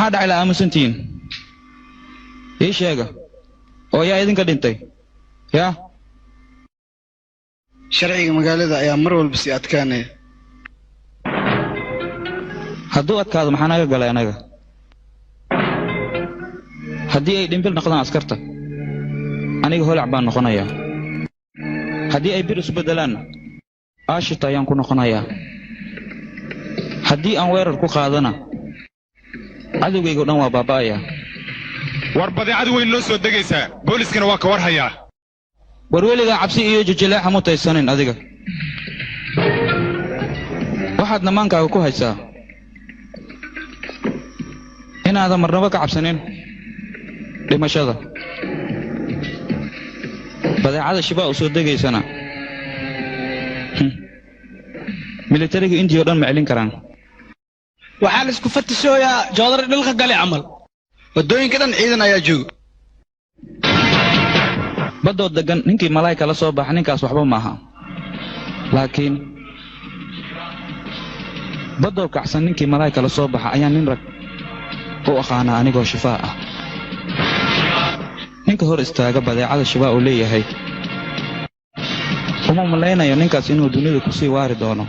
maxaa dhacay la aamusantiin ii sheega oo yaa idinka dhintay yaa sharciga magaalada ayaa mar walba si adkaanaya hadduu adkaado maxaa naga galay anaga haddii ay dhimbil noqdaan askarta aniga holac baan noqonayaa haddii ay bir isu beddelaan aashita ayaan ku noqonayaa haddii aan weerar ku qaadana cadowgayga dhan waa baaba'aya war badeecadu way noo soo degaysaa booliskana waa ka war hayaa war weligaa cabsi iyo jijilaaxa mutaysanin adiga waxaad namaankaaga ku haysaa inaadan marnaba ka cabsanin dhimashada badeecada shibaa u soo degaysana militariga indiya oo dhan ma celin karaan waxaa la isku fatishooyaa joodar dhulka gale camal waddooyinka dhan ciidan ayaa jooga baddood degan ninkii malaa'ika la soo baxa ninkaas waxba maaha laakiin baddood kacsan ninkii malaa'ika la soo baxa ayaa nin rag u aqaanaa anigoo shifaa ah ninka hor istaaga badeecada shibaa uu leeyahay uma malaynayo ninkaas inuu dunida ku sii waari doono